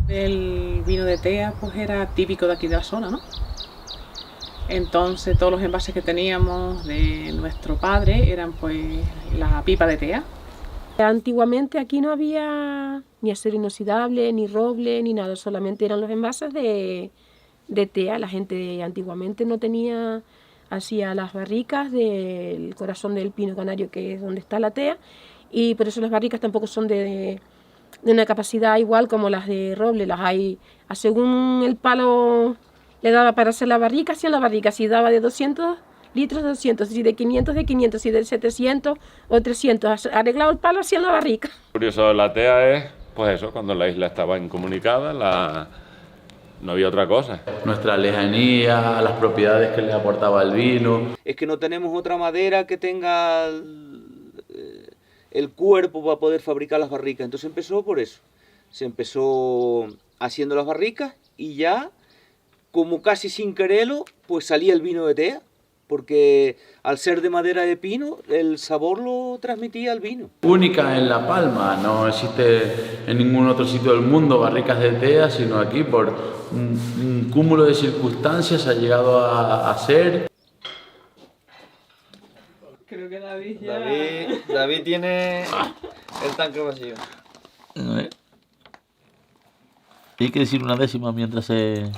El vino de tea pues era típico de aquí de la zona, ¿no? Entonces todos los envases que teníamos de nuestro padre eran pues la pipa de tea. Antiguamente aquí no había ni acero inoxidable, ni roble, ni nada, solamente eran los envases de tea. La gente antiguamente no tenía, hacía las barricas del corazón del pino canario, que es donde está la tea, y por eso las barricas tampoco son de una capacidad igual como las de roble. Las hay, según el palo le daba para hacer la barrica, hacían la barrica, si daba de 200 litros, 200, si de 500, de 500, si de 700 o 300, arreglado el palo, hacían la barrica. Lo curioso de la tea es, pues eso, cuando la isla estaba incomunicada, no había otra cosa. Nuestra lejanía, las propiedades que le aportaba el vino. Es que no tenemos otra madera que tenga el cuerpo para poder fabricar las barricas. Entonces empezó por eso. Se empezó haciendo las barricas y ya, como casi sin quererlo, pues salía el vino de tea. Porque al ser de madera de pino, el sabor lo transmitía al vino. Única en La Palma, no existe en ningún otro sitio del mundo barricas de tea, sino aquí por un cúmulo de circunstancias ha llegado a ser. Creo que David ya... David tiene el tanque vacío. Hay que decir una décima mientras se...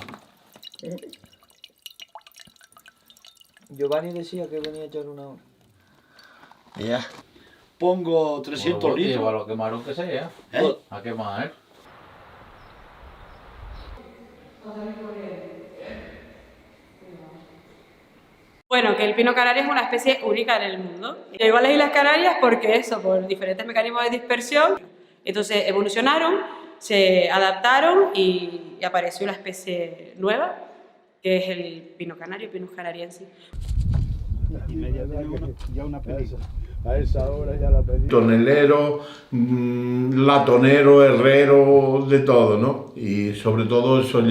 Giovanni decía que venía a echar una hora. Ya. Pongo 300 litros. A lo quemaron que sea. ¿Eh? A quemar. Bueno, que el pino canario es una especie única en el mundo. Llegó a las Islas Canarias porque eso, por diferentes mecanismos de dispersión, entonces evolucionaron, se adaptaron y apareció una especie nueva, que es el pino canario, Pinus canariensis. Ya una película. A esa hora ya la pedí. Tonelero, latonero, herrero, de todo, ¿no? Y sobre todo eso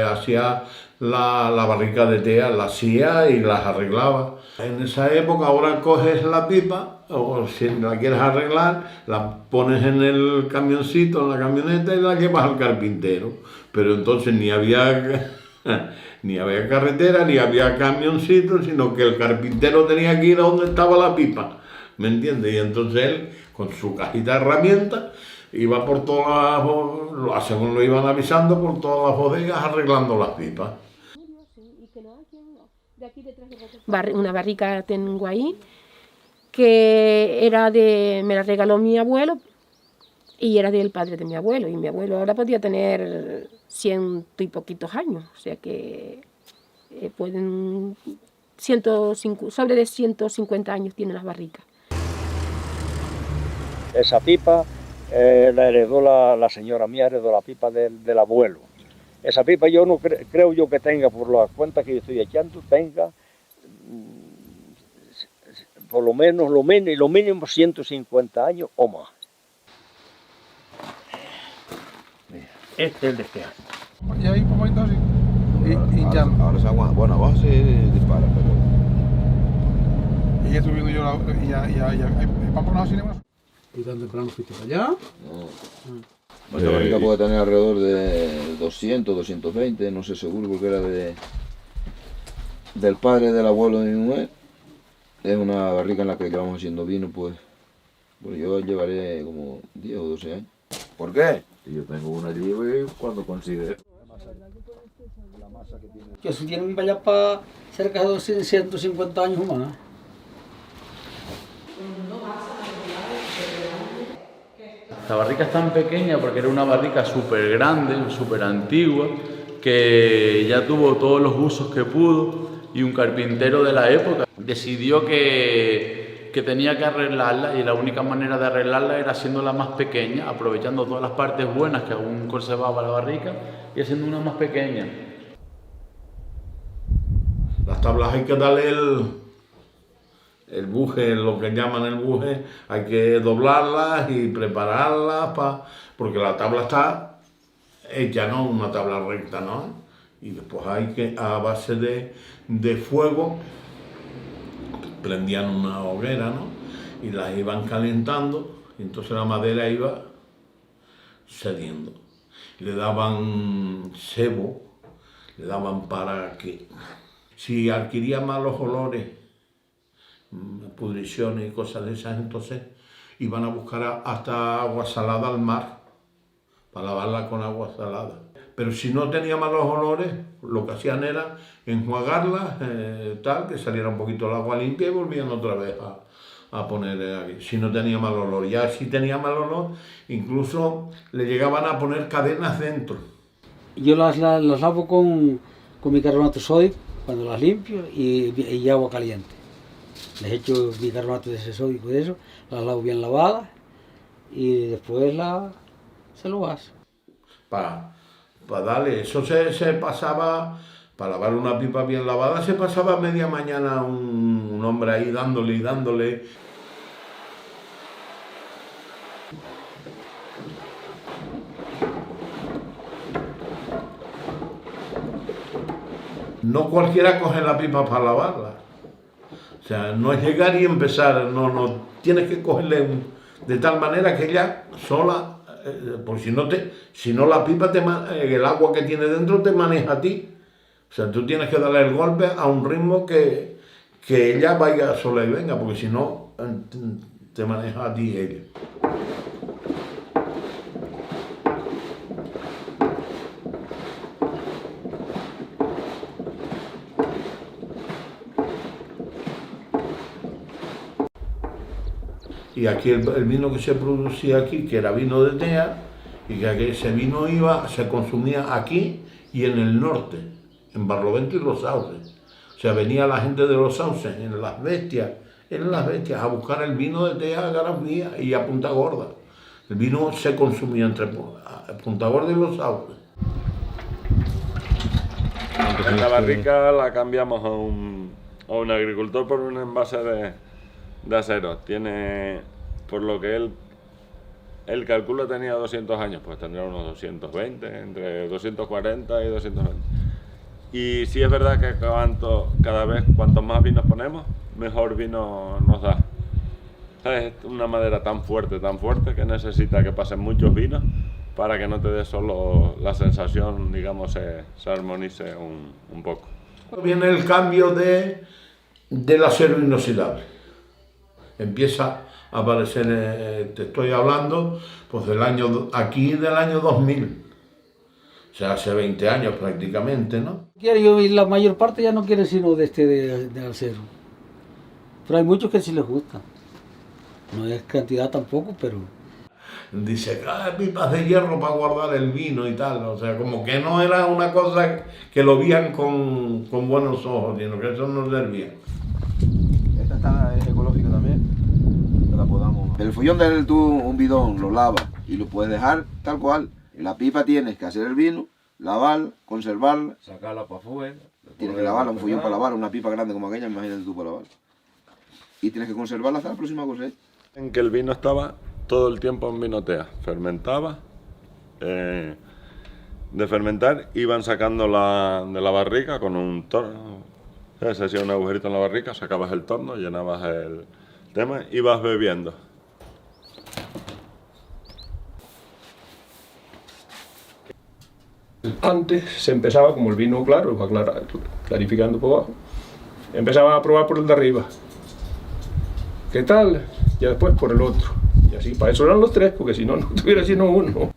hacía la barrica de tea, la hacía y las arreglaba. En esa época ahora coges la pipa, o si la quieres arreglar, la pones en el camioncito, en la camioneta y la llevas al carpintero. Pero entonces ni había carretera, ni había camioncito, sino que el carpintero tenía que ir a donde estaba la pipa. ¿Me entiendes? Y entonces él, con su cajita de herramientas, iba por todas las, según lo iban avisando, por todas las bodegas arreglando las pipas. Una barrica tengo ahí, que era me la regaló mi abuelo, y era del padre de mi abuelo, y mi abuelo ahora podía tener 100 y poquitos años, o sea que pueden, sobre de 150 años tienen las barricas. Esa pipa la heredó la señora mía, heredó la pipa del abuelo. Esa pipa yo no creo yo que tenga, por las cuentas que yo estoy echando, tenga por lo mínimo 150 años o más. Este es el de este año. Y ahí un poquito así. Y ya. Ahora se aguanta. Bueno, abajo se dispara, pero... Y ya subiendo yo vamos por la cinema. ¿Y tan temprano fuiste para allá? No. Esta barrica puede tener alrededor de 200, 220, no sé seguro, porque era del padre del abuelo de mi mujer. Es una barrica en la que llevamos haciendo vino, pues yo llevaré como 10 o 12 años. ¿Por qué? Yo tengo una allí y cuando considere. Que si tienen para allá para cerca de 150 años o más. La barrica es tan pequeña porque era una barrica súper grande, súper antigua, que ya tuvo todos los usos que pudo, y un carpintero de la época decidió que tenía que arreglarla, y la única manera de arreglarla era haciéndola más pequeña, aprovechando todas las partes buenas que aún conservaba la barrica y haciendo una más pequeña. Las tablas hay que darle el buje, lo que llaman el buje, hay que doblarlas y prepararlas, porque la tabla está hecha, ¿no? Una tabla recta, ¿no? Y después hay que, a base de fuego, prendían una hoguera, ¿no? Y las iban calentando, y entonces la madera iba cediendo. le daban sebo, le daban para que si adquiría malos olores, pudriciones y cosas de esas, entonces iban a buscar hasta agua salada al mar para lavarla con agua salada. Pero si no tenía malos olores, lo que hacían era enjuagarla, tal, que saliera un poquito el agua limpia y volvían otra vez a poner aquí. Si no tenía mal olor. Ya si tenía mal olor, incluso le llegaban a poner cadenas dentro. Yo las lavo con bicarbonato sódico cuando las limpio y agua caliente. Les echo bicarbonato de ese sódico y eso, las lavo bien lavadas y después se lo hace. Para darle, eso se pasaba, para lavar una pipa bien lavada, se pasaba media mañana un hombre ahí dándole y dándole. No cualquiera coge la pipa para lavarla. O sea, no es llegar y empezar, no, tienes que cogerle de tal manera que ella sola, porque si no la pipa, el agua que tiene dentro te maneja a ti. O sea, tú tienes que darle el golpe a un ritmo que ella vaya sola y venga, porque si no, te maneja a ti ella. Y aquí el vino que se producía aquí, que era vino de tea, y que ese vino se consumía aquí y en el norte, en Barlovento y Los Sauces. O sea, venía la gente de Los Sauces, en Las Bestias, a buscar el vino de tea a Gran Vía y a Punta Gorda. El vino se consumía entre Punta Gorda y Los Sauces. La barrica la cambiamos a un agricultor por un envase de acero. Tiene, por lo que él calcula, tenía 200 años, pues tendría unos 220, entre 240 y 220. Y sí es verdad que cada vez cuanto más vinos ponemos, mejor vino nos da. Es una madera tan fuerte que necesita que pasen muchos vinos para que no te dé solo la sensación, digamos, se armonice un poco. Viene el cambio del acero inoxidable. Empieza a aparecer, te estoy hablando, pues del año 2000. O sea, hace 20 años prácticamente, ¿no? Y la mayor parte ya no quiere sino de acero. Pero hay muchos que sí les gusta. No es cantidad tampoco, pero... Dice, pipas de hierro para guardar el vino y tal. O sea, como que no era una cosa que lo veían con buenos ojos, sino que eso no servía. Esta es ecológica también. La podamos. El follón tú un bidón lo lavas y lo puedes dejar tal cual. En la pipa tienes que hacer el vino, lavarla, conservarla. Sacarla para afuera. Tienes que lavarla, un follón para lavar, una pipa grande como aquella, imagínate tú para lavarla. Y tienes que conservarla hasta la próxima cosecha. En que el vino estaba todo el tiempo en vinotea, fermentaba, de fermentar iban sacando de la barrica con un torno, se hacía un agujerito en la barrica, sacabas el torno, llenabas el tema y vas bebiendo. Antes se empezaba, como el vino claro, va clarificando por abajo, empezaban a probar por el de arriba. ¿Qué tal? Ya después por el otro. Y así, para eso eran los tres, porque si no, no tuviera sino uno.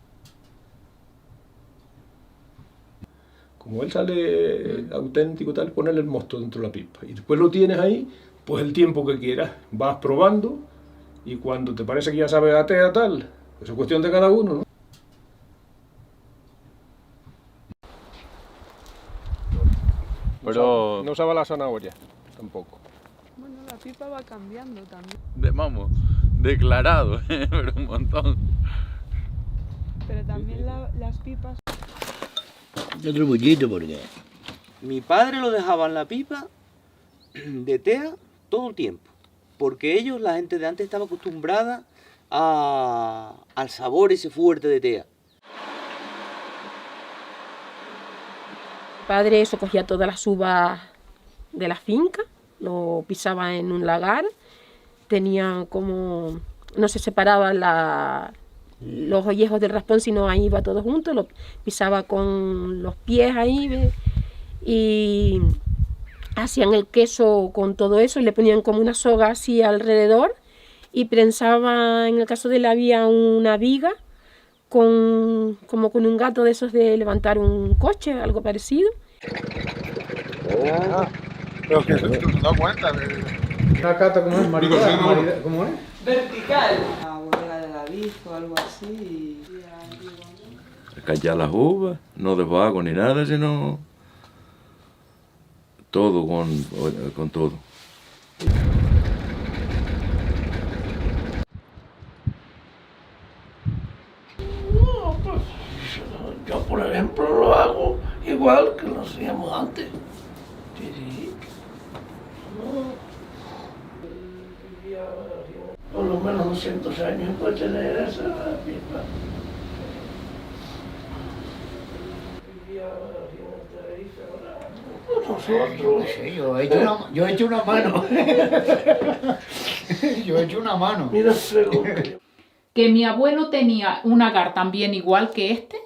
Como él sale auténtico, tal, ponerle el mosto dentro de la pipa. Y después lo tienes ahí, pues el tiempo que quieras. Vas probando y cuando te parece que ya sabes a tea, tal, eso es cuestión de cada uno, ¿no? Pero no usaba la zanahoria, tampoco. Bueno, la pipa va cambiando también. Vamos, declarado, pero un montón. Pero también las pipas... Otro poquito porque... Mi padre lo dejaba en la pipa de tea todo el tiempo. Porque ellos, la gente de antes, estaba acostumbrada al sabor ese fuerte de tea. Mi padre eso cogía todas las uvas de la finca, lo pisaba en un lagar, tenían como, no se separaban los ollejos del raspón, sino ahí iba todo junto, lo pisaba con los pies ahí, ¿ves? Y hacían el queso con todo eso y le ponían como una soga así alrededor y prensaba, en el caso de él había una viga como con un gato de esos de levantar un coche, algo parecido. Pero que se da cuenta de... Una cata como es, ¿cómo es? Vertical. La bodega de la o algo así. Callar las uvas, no de vago ni nada, sino todo con todo. No, pues yo por ejemplo lo hago igual que lo hacíamos antes. Sí. Por lo menos 200 años puede tener esa pipa. Nosotros... Sí, yo he hecho una mano. Yo he hecho una mano. Mira, que mi abuelo tenía un agar también igual que este,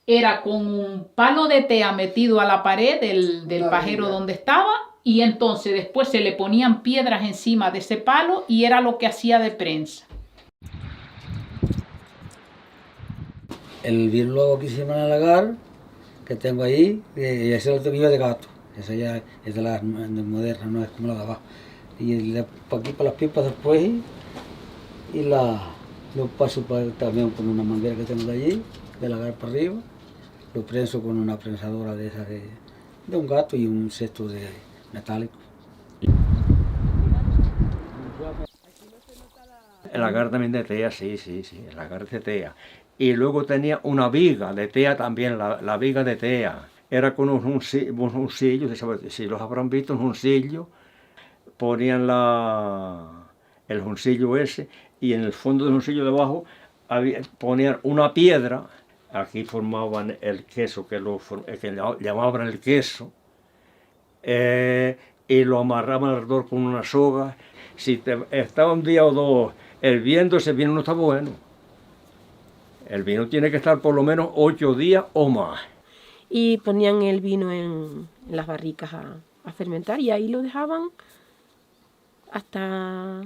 era con un palo de tea metido a la pared del pajero donde estaba, y entonces después se le ponían piedras encima de ese palo y era lo que hacía de prensa. El vino luego que hicimos en el lagar, que tengo ahí, ese es el tornillo de gato. Esa ya es de las modernas, no es como la de abajo. Y aquí para las pipas después, y lo paso también con una manguera que tengo de allí, de lagar para arriba. Lo prenso con una prensadora de esas de un gato y un cesto de metálico. El lagar también de tea, sí, el lagar de tea. Y luego tenía una viga de tea también, la viga de tea. Era con un juncillo, si los habrán visto, un juncillo. Ponían el juncillo ese y en el fondo del juncillo debajo ponían una piedra. Aquí formaban el queso, que llamaban el queso. Y lo amarraban alrededor con una soga. Si estaba un día o dos hirviendo, ese vino no está bueno. El vino tiene que estar por lo menos 8 días o más. Y ponían el vino en las barricas a fermentar y ahí lo dejaban hasta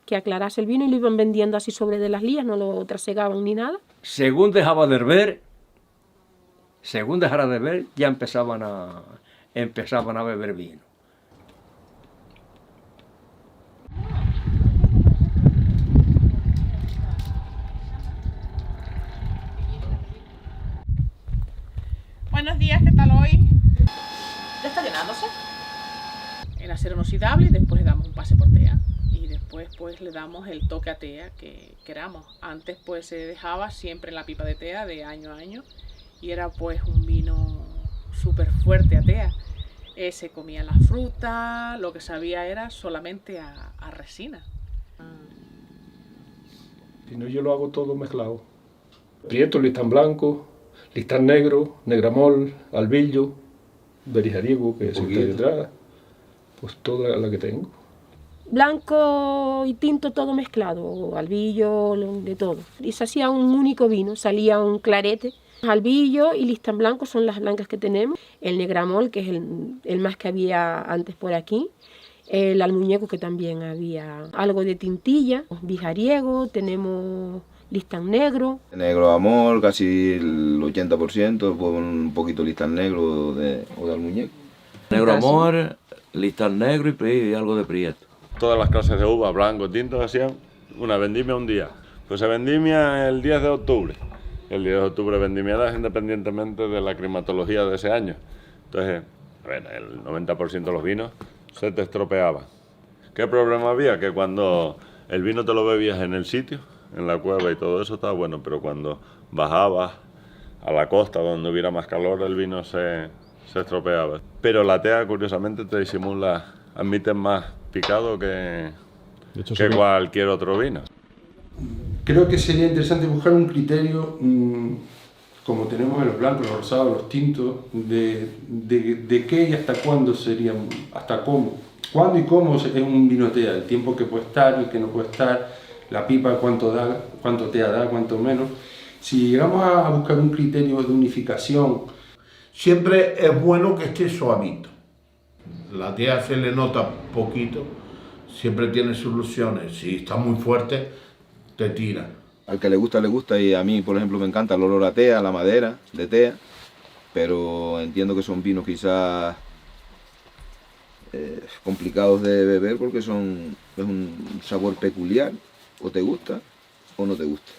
que aclarase el vino y lo iban vendiendo así sobre de las lías, no lo trasegaban ni nada. Según dejaba de hervir, dejara de hervir, ya empezaban a beber vino. Buenos días, ¿qué tal hoy? ¿Ya está llenándose? El acero inoxidable y después le damos un pase por tea. Y después pues le damos el toque a tea que queramos. Antes pues se dejaba siempre en la pipa de tea de año a año y era pues un vino súper fuerte a tea. Se comía la fruta, lo que sabía era solamente a resina. Si no, yo lo hago todo mezclado. Prieto, listán blanco, listán negro, negramol, albillo, berijariego, que es el que hay detrás, pues toda la que tengo. Blanco y tinto todo mezclado, albillo, de todo. Y se hacía un único vino, salía un clarete. Albillo y listán blanco son las blancas que tenemos. El negramol, que es el más que había antes por aquí. El almuñeco, que también había algo de tintilla. Bijariego, tenemos listán negro. Negro amor, casi el 80%, pues un poquito listán negro o de almuñeco. Negro amor, listán negro y algo de prieto. Todas las clases de uva, blanco, tinto, hacían una vendimia un día. Pues se vendimia el 10 de octubre. El 10 de octubre vendimiadas independientemente de la climatología de ese año. Entonces, bueno, el 90% de los vinos se te estropeaban. ¿Qué problema había? Que cuando el vino te lo bebías en el sitio, en la cueva y todo eso estaba bueno, pero cuando bajabas a la costa donde hubiera más calor, el vino se estropeaba. Pero la tea, curiosamente, te disimula, admite más picado que cualquier otro vino. Creo que sería interesante buscar un criterio, como tenemos en los blancos, los rosados, los tintos, de qué y hasta cuándo serían, hasta cómo. ¿Cuándo y cómo es un vino tea? El tiempo que puede estar, el que no puede estar, la pipa cuánto da, cuánto tea da, cuánto menos. Si llegamos a buscar un criterio de unificación, siempre es bueno que esté suavito. La tea se le nota poquito, siempre tiene soluciones. Si está muy fuerte, te tira. Al que le gusta, y a mí, por ejemplo, me encanta el olor a tea, la madera de tea, pero entiendo que son vinos quizás complicados de beber porque es un sabor peculiar, o te gusta o no te gusta.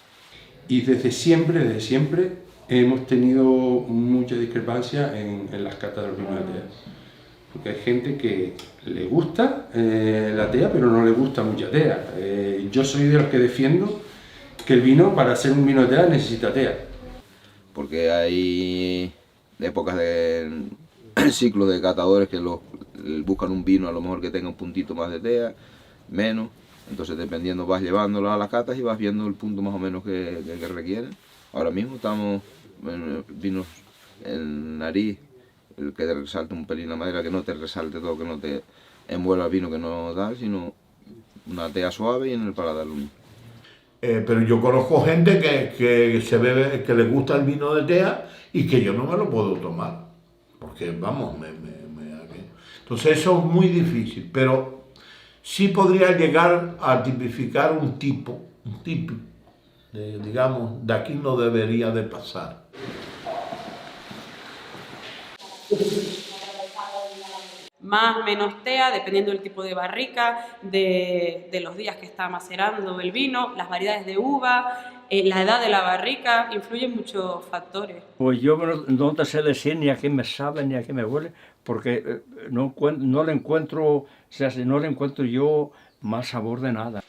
Y desde siempre, hemos tenido mucha discrepancia en las catas de los vinos de tea. Porque hay gente que le gusta la tea, pero no le gusta mucha tea. Yo soy de los que defiendo que el vino, para hacer un vino de tea, necesita tea. Porque hay épocas de ciclos de catadores que buscan un vino a lo mejor que tenga un puntito más de tea, menos. Entonces, dependiendo, vas llevándolo a las catas y vas viendo el punto más o menos que requieren. Ahora mismo estamos en vinos en nariz, el que te resalte un pelín la madera, que no te resalte todo, que no te envuelva el vino que no da, sino una tea suave y en el paladar lo mismo. Pero yo conozco gente que se bebe, que le gusta el vino de tea y que yo no me lo puedo tomar. Porque, vamos, entonces eso es muy difícil, pero sí podría llegar a tipificar un tipo, digamos, de aquí no debería de pasar. Más, menos tea, dependiendo del tipo de barrica, de los días que está macerando el vino, las variedades de uva, la edad de la barrica, influyen muchos factores. Pues yo no te sé decir ni a qué me sabe ni a qué me huele, porque no le encuentro, no le encuentro yo más sabor de nada.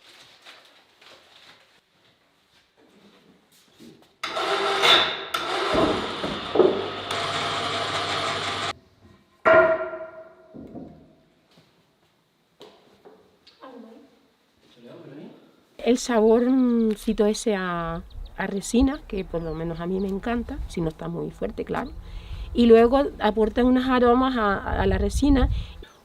El saborcito ese a resina, que por lo menos a mí me encanta, si no está muy fuerte, claro. Y luego aporta unos aromas a la resina.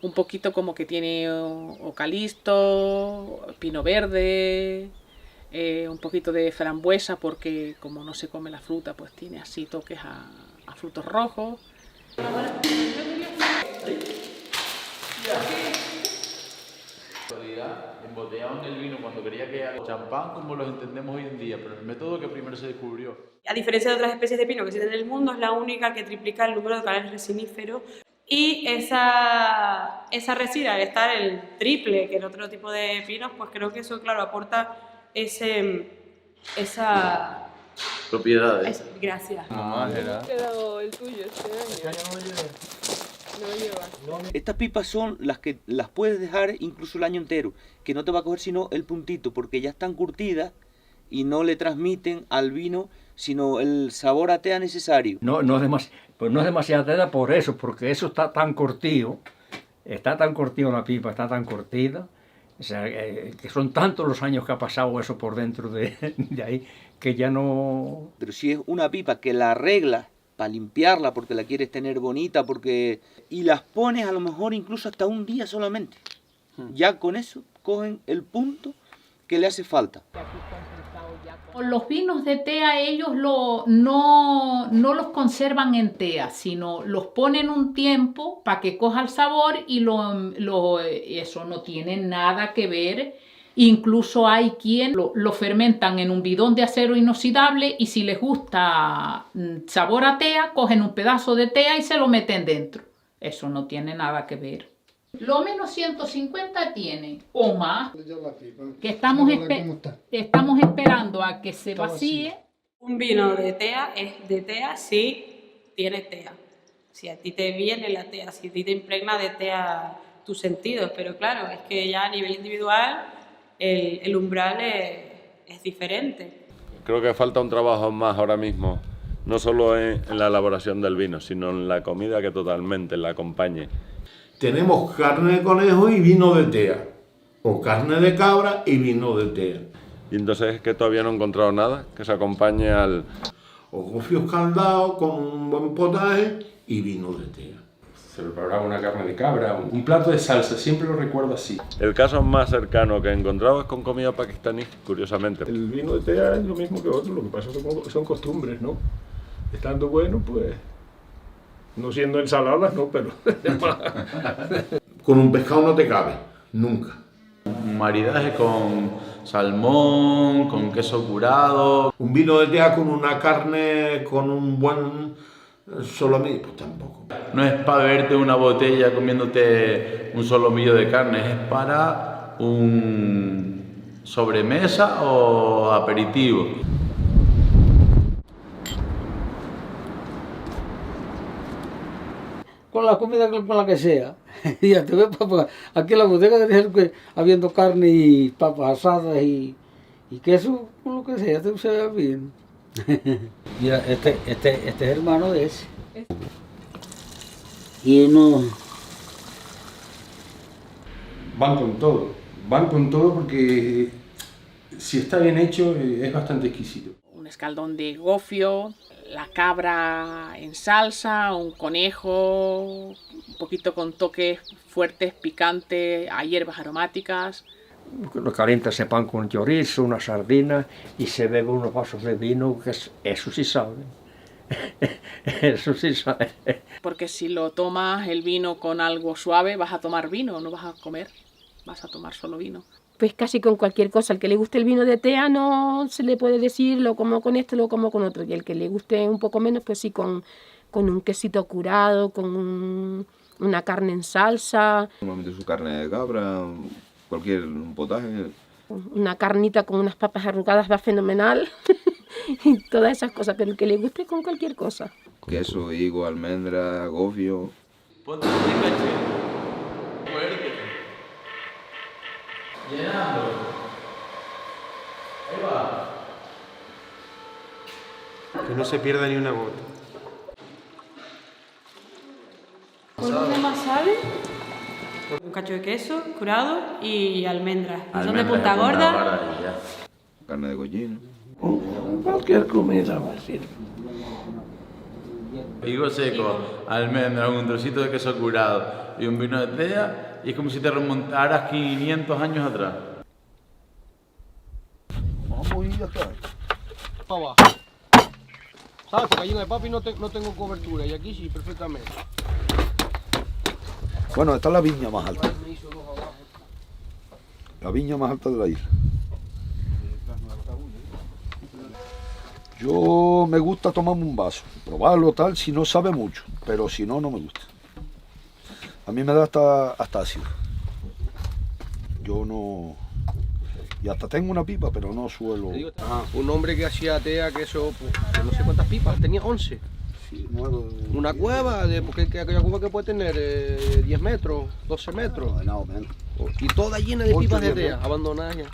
Un poquito como que tiene ocalisto, pino verde, un poquito de frambuesa, porque como no se come la fruta, pues tiene así toques a frutos rojos. Embotellaban el vino cuando quería que haga champán como los entendemos hoy en día, pero el método que primero se descubrió. A diferencia de otras especies de pino que existen en el mundo, es la única que triplica el número de canales resiníferos, y esa resina, al estar el triple que en otro tipo de pinos, pues creo que eso, claro, aporta esa propiedades. Gracias. Quedado el tuyo este año. No lo llevas. Estas pipas son las que las puedes dejar incluso el año entero, que no te va a coger sino el puntito, porque ya están curtidas y no le transmiten al vino sino el sabor a tea necesario. No es demasiada tea por eso, porque eso está tan cortido la pipa, está tan cortida, o sea, que son tantos los años que ha pasado eso por dentro de ahí, que ya no... Pero si es una pipa que la arreglas para limpiarla, porque la quieres tener bonita, y las pones a lo mejor incluso hasta un día solamente, ya con eso cogen el punto que le hace falta. Los vinos de tea ellos no los conservan en tea, sino los ponen un tiempo para que coja el sabor y eso no tiene nada que ver. Incluso hay quien lo fermentan en un bidón de acero inoxidable y si les gusta sabor a tea, cogen un pedazo de tea y se lo meten dentro. Eso no tiene nada que ver. Lo menos 150 tiene, o más, que estamos esperando a que se vacíe. Un vino de tea es de tea si tiene tea. Si a ti te viene la tea, si a ti te impregna de tea tus sentidos. Pero claro, es que ya a nivel individual el umbral es diferente. Creo que falta un trabajo más ahora mismo, no solo en la elaboración del vino, sino en la comida que totalmente la acompañe. Tenemos carne de conejo y vino de tea, o carne de cabra y vino de tea. Y entonces es que todavía no he encontrado nada que se acompañe al... O gofio escaldado con un buen potaje y vino de tea. se preparaba una carne de cabra, un plato de salsa, siempre lo recuerdo así. El caso más cercano que he encontrado es con comida pakistaní, curiosamente. El vino de tea es lo mismo que otro, lo que pasa es que son costumbres, ¿no? Estando bueno, pues, no siendo ensaladas, no, pero... Con un pescado no te cabe, nunca. Un maridaje con salmón, con queso curado. Un vino de tea con una carne, con un buen solomillo, pues tampoco. No es para beberte una botella comiéndote un solomillo de carne, es para un sobremesa o aperitivo. Con la comida con la que sea. Ya te ves, papá. Aquí en la bodega debe ser habiendo carne y papas asadas y queso, con lo que sea, te se ve bien. Mira, este es hermano de ese. Y no... Van con todo porque si está bien hecho es bastante exquisito. Un escaldón de gofio, la cabra en salsa, un conejo, un poquito con toques fuertes, picantes, a hierbas aromáticas. Lo calienta ese pan con chorizo, una sardina y se bebe unos vasos de vino, que eso sí sabe. Eso sí sabe. Porque si lo tomas el vino con algo suave, vas a tomar vino, no vas a comer, vas a tomar solo vino. Pues casi con cualquier cosa. Al que le guste el vino de tea no se le puede decir lo como con este, lo como con otro. Y el que le guste un poco menos, pues sí, con un quesito curado, con una carne en salsa. Normalmente su carne de cabra, cualquier potaje. Una carnita con unas papas arrugadas va fenomenal. Y todas esas cosas, pero el que le guste con cualquier cosa. Queso, higo, almendra, gofio. Ponte fuerte. Llenando. Ahí va. Que no se pierda ni una gota. ¿Por dónde más sale? Un cacho de queso curado y almendras. Son de Punta Gorda. Carne de cochino. Cualquier comida me sirve. Higo seco, almendras, un trocito de queso curado y un vino de tea, y es como si te remontaras 500 años atrás. Vamos y ya está. Para abajo. ¿Sabes? Porque allí en el papi no tengo cobertura y aquí sí, perfectamente. Bueno, esta es la viña más alta. La viña más alta de la isla. Yo me gusta tomarme un vaso, probarlo tal, si no sabe mucho, pero si no, no me gusta. A mí me da hasta ácido. Yo no... Y hasta tengo una pipa, pero no suelo... Ajá, un hombre que hacía tea, que eso, pues, que no sé cuántas pipas, tenía 11. Sí, una cueva, porque aquella cueva que puede tener 10 metros, 12 metros. No, menos. Y toda llena de pipas de tea, abandonadas ya.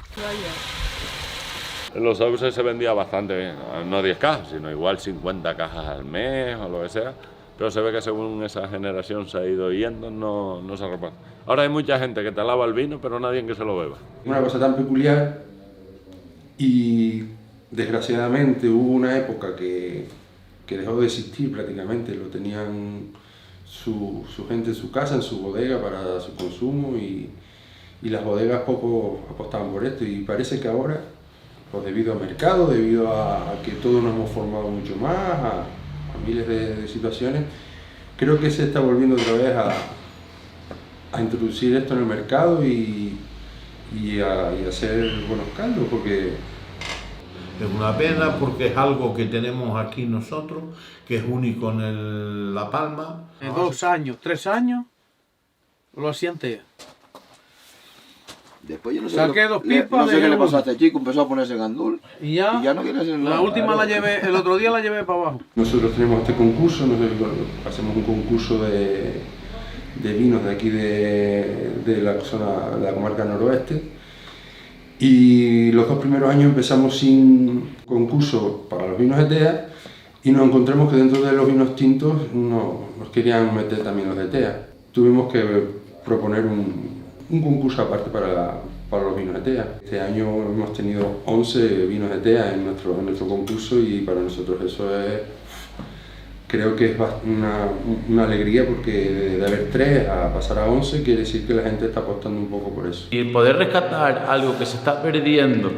En los sauces se vendía bastante bien, no 10 cajas, sino igual 50 cajas al mes o lo que sea, pero se ve que según esa generación se ha ido yendo, no se reparte. Ahora hay mucha gente que te alaba el vino, pero nadie que se lo beba. Una cosa tan peculiar, y desgraciadamente hubo una época que dejó de existir prácticamente, lo tenían su gente en su casa, en su bodega para su consumo, y las bodegas poco apostaban por esto, y parece que ahora, pues debido al mercado, debido a que todos nos hemos formado mucho más, a miles de situaciones, creo que se está volviendo otra vez a introducir esto en el mercado y a hacer buenos caldos, porque es una pena porque es algo que tenemos aquí nosotros, que es único en La Palma. 2 años, 3 años, lo siente. Después yo no sé, saqué 2 pipas, no sé qué le pasó a este chico, empezó a ponerse gandul y ya no quiere hacer nada. La última la llevé, el otro día la llevé para abajo. Nosotros tenemos este concurso, hacemos un concurso de vinos de aquí de la zona, de la comarca noroeste, y los 2 primeros años empezamos sin concurso para los vinos de tea y nos encontramos que dentro de los vinos tintos nos querían meter también los de tea. Tuvimos que proponer un concurso aparte para los vinos de tea. Este año hemos tenido 11 vinos de tea en nuestro concurso, y para nosotros eso es Creo que es una alegría porque de haber 3 a pasar a 11 quiere decir que la gente está apostando un poco por eso. Y poder rescatar algo que se está perdiendo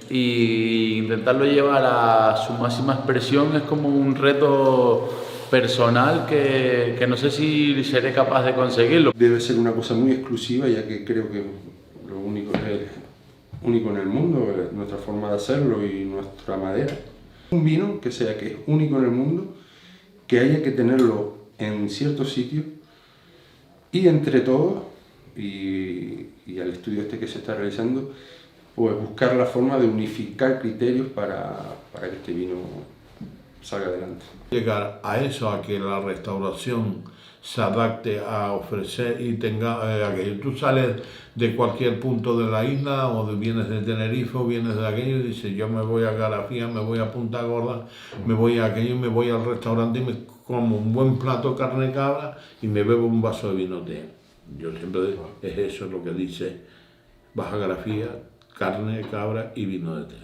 e intentarlo llevar a su máxima expresión es como un reto personal que no sé si seré capaz de conseguirlo. Debe ser una cosa muy exclusiva, ya que creo que lo único es único en el mundo, nuestra forma de hacerlo y nuestra madera. Un vino que sea que es único en el mundo, que haya que tenerlo en ciertos sitios y entre todos, y al estudio este que se está realizando, pues buscar la forma de unificar criterios para que este vino salga adelante. Llegar a eso, a que la restauración se adapte a ofrecer y tenga aquello. Tú sales de cualquier punto de la isla o vienes de Tenerife o vienes de aquello y dices yo me voy a Garafía, me voy a Punta Gorda, me voy a aquello, me voy al restaurante y me como un buen plato de carne de cabra y me bebo un vaso de vino té. Yo siempre es eso lo que dice Baja Garafía, carne de cabra y vino de té.